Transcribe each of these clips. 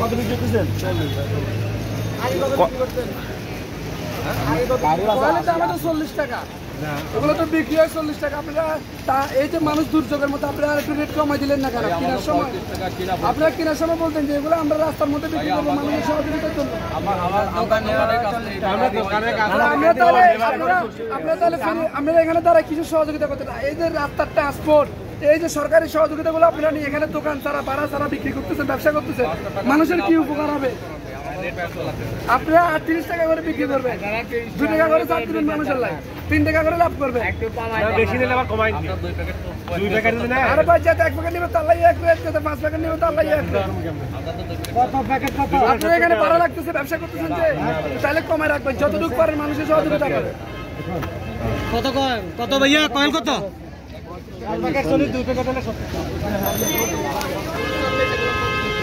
কত বিক্রি করতেছেন? আমাদের 40 টাকা, ওগুলো তো বিক্রি হয় 40 টাকা। আপনারা এই যে মানুষ দুর্যোগের মতো আপনারা একটু রেট কমাই দিলেন না কেন? কেনার সময় আপনারা কেনার সময় বলতেন যে এগুলো আমরা রাস্তার মধ্যে বিক্রি করবো মানুষের সহযোগিতার জন্য। আপনারা এখানে দ্বারা কিছু সহযোগিতা করতে না, এই যে রাস্তার ট্রান্সপোর্ট, এই যে সরকারি সহযোগিতাগুলো আপনারা নিয়ে এখানে দোকান ছাড়া ভাড়া ছাড়া বিক্রি করতেছেন, ব্যবসা করতেছেন, মানুষের কি উপকার হবে? আপনারা 38 টাকা করে বিক্রি করবেন, 2 টাকা করে ছাড় দিবেন মানুষের লাভ, 3 টাকা করে লাভ করবেন। বেশি নিলে আবার কমাই দিন, 2 প্যাকেট দিন। আরে ভাই, যাতে 1 প্যাকেট নিবে তাহলে 1 রেট, যাতে 5 প্যাকেট নিবে তাহলে 1 রেট। কত প্যাকেট কত? আপনারা এখানে ভাড়া লাগতেছে, ব্যবসা করতেছেন, যে তাহলে কমায় রাখবেন যতটুকু পারেন মানুষের সহযোগিতা করেন। কত কয় কত ভাইয়া কয়েল কত? 1 প্যাকেট চলে 2 প্যাকেট হলে 70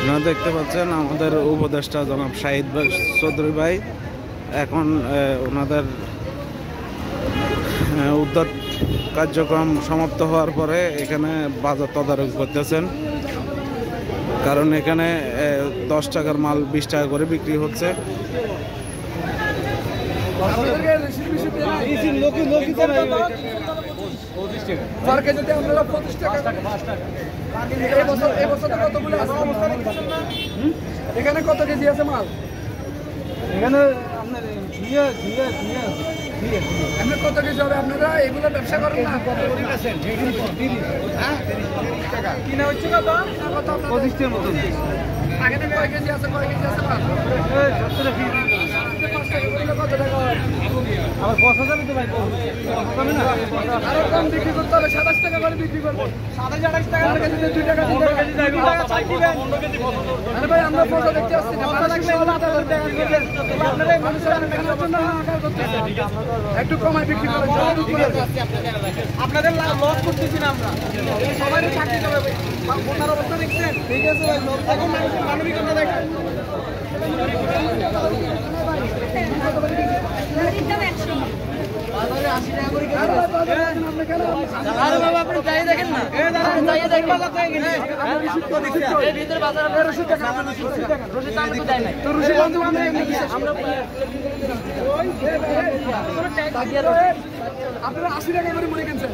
আপনারা দেখতে পাচ্ছেন আমাদের উপদেষ্টা জনাব শাহিদ চৌধুরী ভাই এখন ওনাদের উদ্ধার কার্যক্রম সমাপ্ত হওয়ার পরে এখানে বাজার তদারকি করতেছেন, কারণ এখানে 10 টাকার মাল 20 টাকা করে বিক্রি হচ্ছে। এখানে কত কেজি আছে মাল? এখানে আপনার আপনার কত কেজি হবে? আপনারা এগুলো ব্যবসা করেন না? কিনা হচ্ছে কত? 25 মতো। আগে থেকে কয় কেজি আছে, কয় কেজি আছে মাল? 5 টাকা করে কত টাকা হয়? আবার 5000 তো ভাই কমে না, আরো কম বিক্রি করতে হবে, 27 টাকা করে বিক্রি করবো। 27 টাকা কেজিতে 2 টাকা দিতে হবে। 2 টাকা চাই দিবেন। আরে ভাই, আমরা ফটো দেখতে আসছি না, ভালো লাগলে ওটা টাকা দিবেন। আপনারা এই মানুষের মেহনতের জন্য হাহাকার করতেছেন, একটু কমায় বিক্রি করেন। আপনাদের লস করতেছি না আমরা, সবারই চাকরি দেবে ভাই। বন্যার অবস্থা দেখছেন? ঠিক আছে ভাই, এখন মানুষের মানবিকতা দেখেন। আরে বাবা আপনি যাই দেখেন না, যাই দেখেন বাজার থেকে গেলে এই ভিতরে বাজার 1200 টাকা রশিদ দাম তো দেয় নাই তো রশিদ বন্ধু আমরা আপনারা 80 টাকা করে মুড়ি কিনছেন,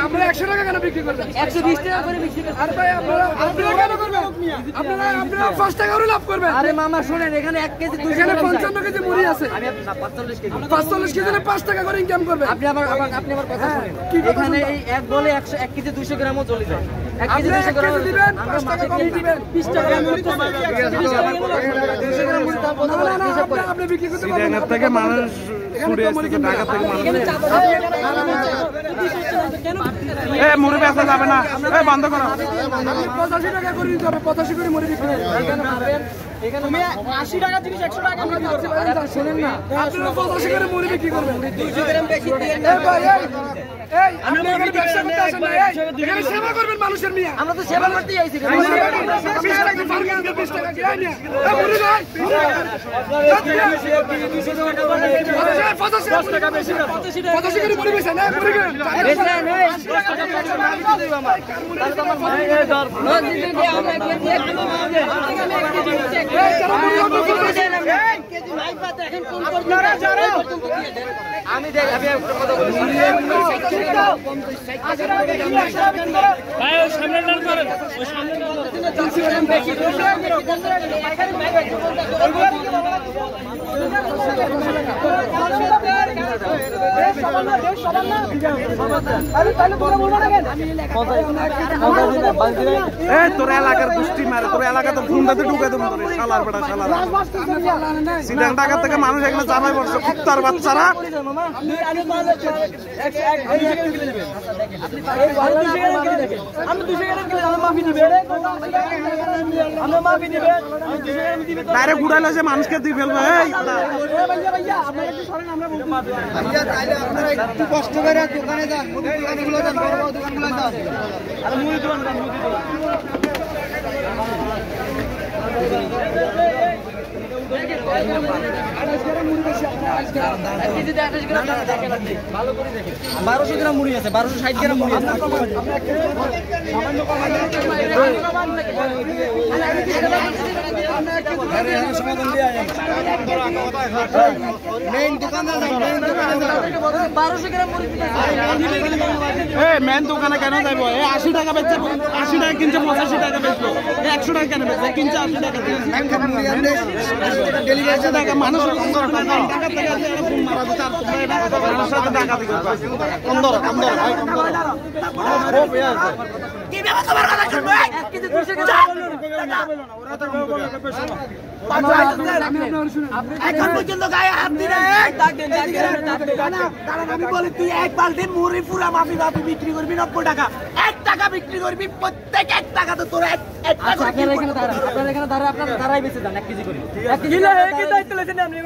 আপনারা 100 টাকা কেন বিক্রি করবেন? 120 টাকা করে বিক্রি করতে। আরে ভাই, আপনারা কেন করবেন? আপনারা 5 টাকা করে লাভ করবেন। আরে মামা শুনেন, এখানে 1 কেজি 200 এখানে 55 কেজি মুড়ি আছে, আমি না 45 কেজি 45 কেজি 5 টাকা করে ইনকাম করবেন। আপনি আবার কথা শুনেন, এখানে এই এক বলে 1 কেজি 200 গ্রামও চলে যায়। 1 কেজি 200 গ্রাম দিবেন, 5 টাকা কম দিবেন, 20 টাকা মুড়ি তো 200 গ্রাম মুড়ি তার কত বলে হিসাব করে আপনি বিক্রি করতে সিরিয়ানের থেকে মানুষ ছুটে আসছে, ঢাকা থেকে মানুষ। মুড়ি বেচা যাবে না, বন্ধ করো। 85 টাকা করে দিতে হবে, 85 করে মুড়ি বিক্রি করবেন। তুমি 80 টাকা জিনিস 100 টাকা আমরা দিতে শুনেন না, আপনারা 85 করে মুড়ি বিক্রি করবেন। 200 গ্রাম বেশি দিয়ে এই আপনি এখানে ব্যবসা করতে আসেন না, এখানে সেবা করবেন মানুষের মিয়া। আমরা তো সেবা করতেই আইছি। 20 টাকা ফার্মেন্ট 20 টাকা কি আইনি? মুড়ি ভাই 85 টাকা বেশি না, 85 করে মুড়ি বেচেন না, মুড়ি কেন? বেশি নাই 10 টাকা বেশি না আমি দিতে দিব আমার। তাহলে তো আমার ভাই এই ধর না দিতে দিয়ে আমরা এক কেজি এক কিলো মাল দেন। কেজি নাই পাতে এখন কোন আমি দেখ আমি কত করে ভাই ওই সামনে ডান করেন, ওই সামনে বেশি তোর এলাকার গোষ্ঠী মারে, তোর এলাকা তো ফোনটাতে ঢুকে দেবো তোর শালার বেটা শালার। সিডাং ঢাকা থেকে মানুষ এখানে জামাই পড়ছে, কুত্তার বাচ্চারা। ডাইরেক্ট উড়াইলে যে মানুষকে দিয়ে ফেলবে। একটু কষ্ট করে দোকানে যান, দোকানগুলো যান, বড় বড় দোকানগুলো যান। আর মুড়ি দোকান যান, মুড়ি দোকান। কেজিতে 28 গ্রাম দেখেন আপনি ভালো করে দেখেন 1200 গ্রাম মুড়ি আছে 1260 গ্রাম মুড়ি আছে মেইন দোকানদার 1200 গ্রাম মুড়ি মেন দোকানে কেন যাইবো 80 টাকা বেচছে 80 টাকা কিনছে 85 টাকা বেচলো 100 টাকা কেন বেচছে কিনছে 80 টাকা ডেলিভারি টাকা মানুষ টাকা থেকে ফোন মারা দিতে আর তোমরা এটা মানুষের সাথে টাকা দিতে কম ধরো ভাই কম ধরো কি ব্যাপার তোমার কথা শুনবো 1 কেজি 200 গ্রাম এখন পর্যন্ত গায়ে হাত দিলে আমি বলি তুই এক বালতি মুড়ি পুরা মাপি বিক্রি করবি 90 টাকা 1 টাকা বিক্রি করবি প্রত্যেক 1 টাকা তো তোর এক আচ্ছা আপনারা এখানে দাঁড়া আপনারা দাঁড়াই বেঁচে যান 1 কেজি করে 1 কেজি কি দায়িত্ব লেছেন আপনি